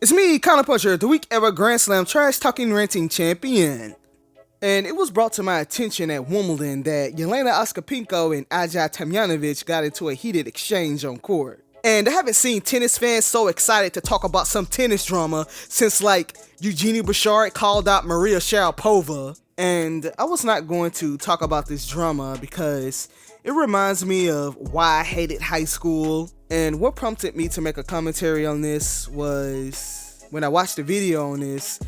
It's me, Puncher, the week ever Grand Slam trash talking ranting champion. And it was brought to my attention at Wimbledon that Jelena Ostapenko and Ajla Tomljanović got into a heated exchange on court. And I haven't seen tennis fans so excited to talk about some tennis drama since Eugenie Bouchard called out Maria Sharapova. And I was not going to talk about this drama because it reminds me of why I hated high school. And what prompted me to make a commentary on this was when I watched the video on this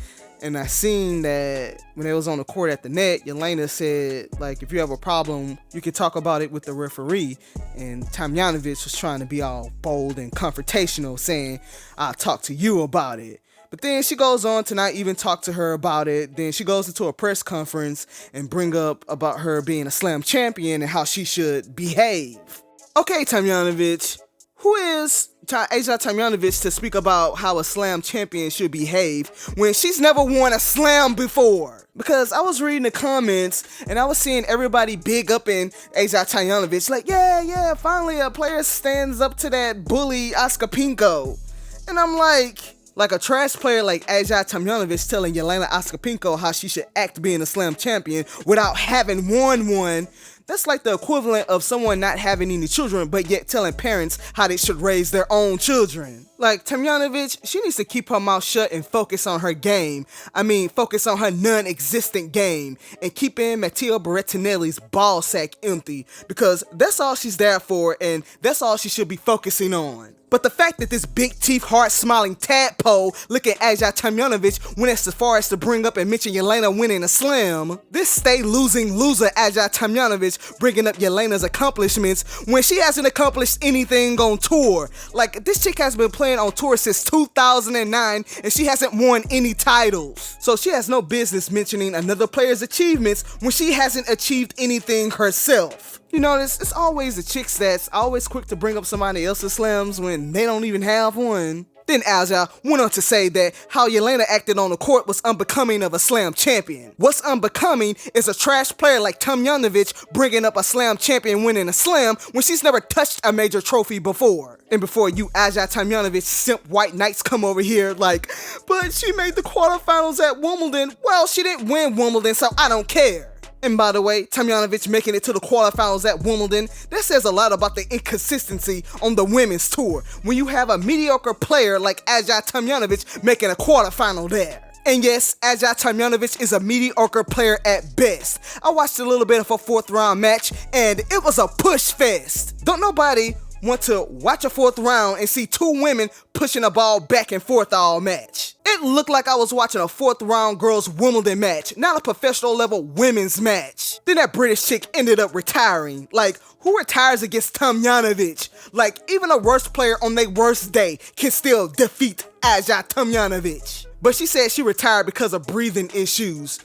and I seen that when it was on the court at the net, Jelena said, if you have a problem, you can talk about it with the referee. And Tomljanović was trying to be all bold and confrontational, saying, I'll talk to you about it. But then she goes on to not even talk to her about it. Then she goes into a press conference and bring up about her being a slam champion and how she should behave. Okay, Tomljanović, who is Ajla Tomljanović to speak about how a slam champion should behave when she's never won a slam before? Because I was reading the comments and I was seeing everybody big up in Ajla Tomljanović, yeah, finally a player stands up to that bully Ostapenko. And I'm like a trash player like Ajla Tomljanović telling Jelena Ostapenko how she should act being a slam champion without having won one. That's like the equivalent of someone not having any children but yet telling parents how they should raise their own children. Tomljanović, she needs to keep her mouth shut and focus on her game. Focus on her non-existent game and keeping Matteo Berrettini's ball sack empty because that's all she's there for and that's all she should be focusing on. But the fact that this big teeth, hard smiling tadpole look at Ajla Tomljanović went as far as to bring up and mention Jelena winning a slam. This stay losing loser Ajla Tomljanović bringing up Jelena's accomplishments when she hasn't accomplished anything on tour. This chick has been playing on tour since 2009 and she hasn't won any titles. So she has no business mentioning another player's achievements when she hasn't achieved anything herself. It's always the chicks that's always quick to bring up somebody else's slams when they don't even have one. Then Ajla went on to say that how Jelena acted on the court was unbecoming of a slam champion. What's unbecoming is a trash player like Tomljanović bringing up a slam champion winning a slam when she's never touched a major trophy before. And before you Ajla Tomljanović simp white knights come over here but she made the quarterfinals at Wimbledon. Well, she didn't win Wimbledon, so I don't care. And by the way, Tomljanović making it to the quarterfinals at Wimbledon, that says a lot about the inconsistency on the women's tour when you have a mediocre player like Ajla Tomljanović making a quarterfinal there. And yes, Ajla Tomljanović is a mediocre player at best. I watched a little bit of her fourth round match and it was a push fest. Don't nobody want to watch a fourth round and see two women pushing a ball back and forth all match. It looked like I was watching a fourth round girls Wimbledon match, not a professional level women's match. Then that British chick ended up retiring. Who retires against Tomljanović? Even a worst player on their worst day can still defeat Ajla Tomljanović. But she said she retired because of breathing issues.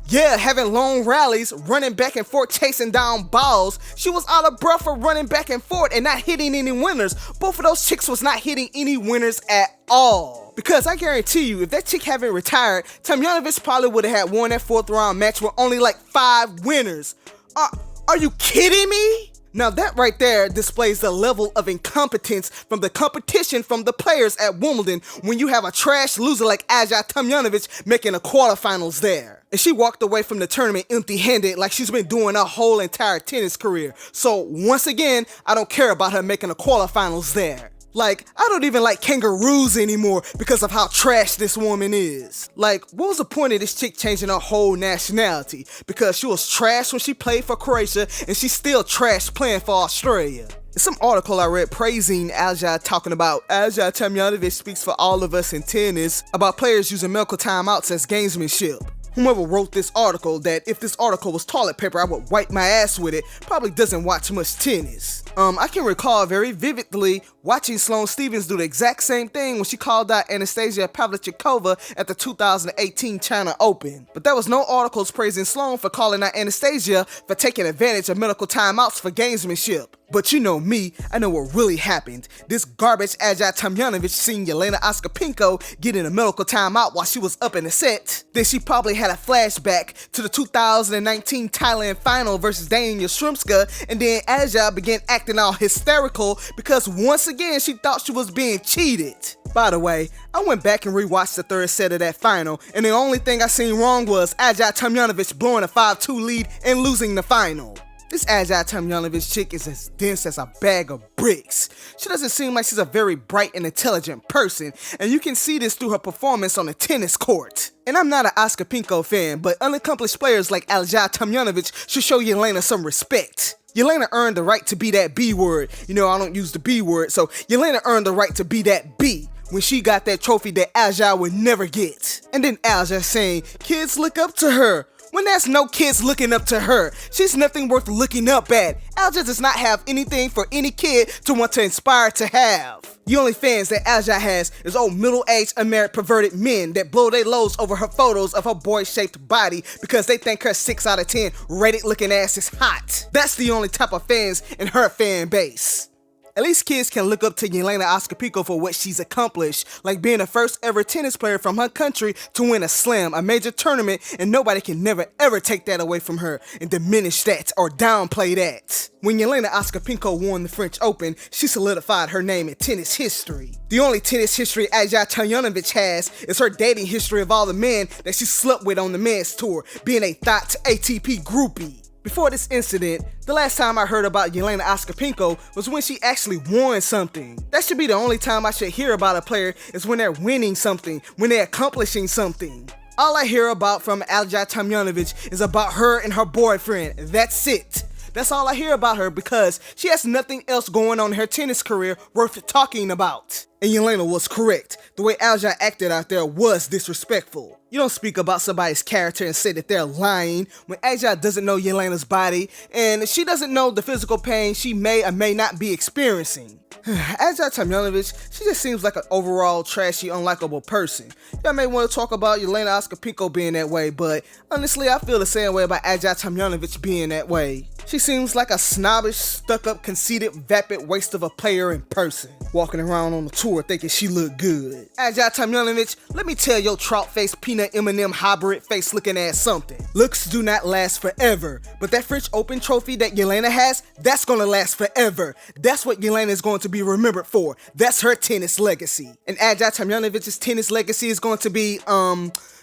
Yeah, having long rallies, running back and forth, chasing down balls. She was out of breath for running back and forth and not hitting any winners. Both of those chicks was not hitting any winners at all. Because I guarantee you, if that chick hadn't retired, Tomljanović probably would have had won that fourth round match with only 5 winners. Are you kidding me? Now that right there displays the level of incompetence from the competition from the players at Wimbledon when you have a trash loser like Ajla Tomljanović making the quarterfinals there. And she walked away from the tournament empty-handed like she's been doing her whole entire tennis career. So once again, I don't care about her making the quarterfinals there. I don't even like kangaroos anymore because of how trash this woman is. What was the point of this chick changing her whole nationality? Because she was trash when she played for Croatia and she's still trash playing for Australia. In some article I read praising Ajla talking about Ajla Tomljanović speaks for all of us in tennis about players using medical timeouts as gamesmanship. Whoever wrote this article, that if this article was toilet paper I would wipe my ass with it, probably doesn't watch much tennis. I can recall very vividly watching Sloane Stephens do the exact same thing when she called out Anastasia Pavlyuchenkova at the 2018 China Open. But there was no articles praising Sloane for calling out Anastasia for taking advantage of medical timeouts for gamesmanship. But you know me, I know what really happened. This garbage Ajla Tomljanović seen Jelena Ostapenko get in a medical timeout while she was up in the set. Then she probably had a flashback to the 2019 Thailand final versus Daniel Shremska, and then Ajla began acting all hysterical because once again, again, she thought she was being cheated. By the way, I went back and rewatched the third set of that final, and the only thing I seen wrong was Ajla Tomljanović blowing a 5-2 lead and losing the final. This Ajla Tomljanović chick is as dense as a bag of bricks. She doesn't seem like she's a very bright and intelligent person, and you can see this through her performance on the tennis court. And I'm not an Ostapenko fan, but unaccomplished players like Ajla Tomljanović should show Jelena some respect. Jelena earned the right to be that B word. You know, I don't use the B word, so Jelena earned the right to be that B when she got that trophy that Ajla would never get. And then Ajla saying, kids look up to her. When there's no kids looking up to her, she's nothing worth looking up at. Ajla does not have anything for any kid to want to inspire to have. The only fans that Ajla has is old middle-aged, unmarried, perverted men that blow their loads over her photos of her boy-shaped body because they think her 6 out of 10 rated-looking ass is hot. That's the only type of fans in her fan base. At least kids can look up to Jelena Ostapenko for what she's accomplished, like being the first ever tennis player from her country to win a slam, a major tournament, and nobody can never ever take that away from her and diminish that or downplay that. When Jelena Ostapenko won the French Open, she solidified her name in tennis history. The only tennis history Ajla Tomljanović has is her dating history of all the men that she slept with on the men's tour, being a thought ATP groupie. Before this incident, the last time I heard about Jelena Ostapenko was when she actually won something. That should be the only time I should hear about a player is when they're winning something, when they're accomplishing something. All I hear about from Ajla Tomljanović is about her and her boyfriend. That's it. That's all I hear about her because she has nothing else going on in her tennis career worth talking about. And Jelena was correct. The way Ajla acted out there was disrespectful. You don't speak about somebody's character and say that they're lying when Ajla doesn't know Jelena's body and she doesn't know the physical pain she may or may not be experiencing. Ajla Tomljanović, she just seems like an overall trashy, unlikable person. Y'all may want to talk about Jelena Ostapenko being that way, but honestly, I feel the same way about Ajla Tomljanović being that way. She seems like a snobbish, stuck-up, conceited, vapid waste of a player in person, walking around on the tour thinking she look good. Ajla Tomljanović, let me tell your trout-faced, peanut M&M hybrid face looking ass something. Looks do not last forever, but that French Open trophy that Jelena has, that's gonna last forever. That's what Jelena is going to be remembered for. That's her tennis legacy. And Ajla Tomljanovic's tennis legacy is going to be,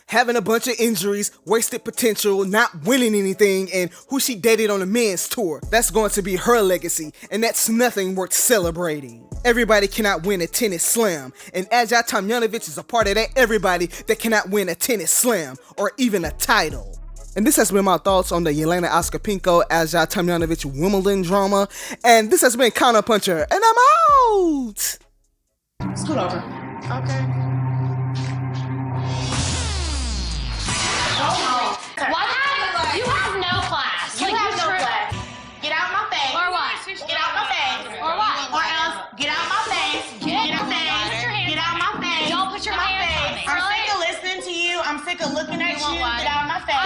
having a bunch of injuries, wasted potential, not winning anything, and who she dated on the men's tour. That's going to be her legacy, and that's nothing worth celebrating. Everybody cannot win a tennis slam, and Ajla Tomljanović is a part of that everybody that cannot win a tennis slam, or even a title. And this has been my thoughts on the Jelena Ostapenko Ajla Tomljanović Wimbledon drama, and this has been Counterpuncher, and I'm out! Scoot over. Okay. What? You have no class. You have no class. Get out my face. Or what? Get out my face. Or what? Or else, get out my face. Get out my face. Get out my face. Don't put your hands on me. I'm sick of listening to you. I'm sick of looking at you. Get out my face.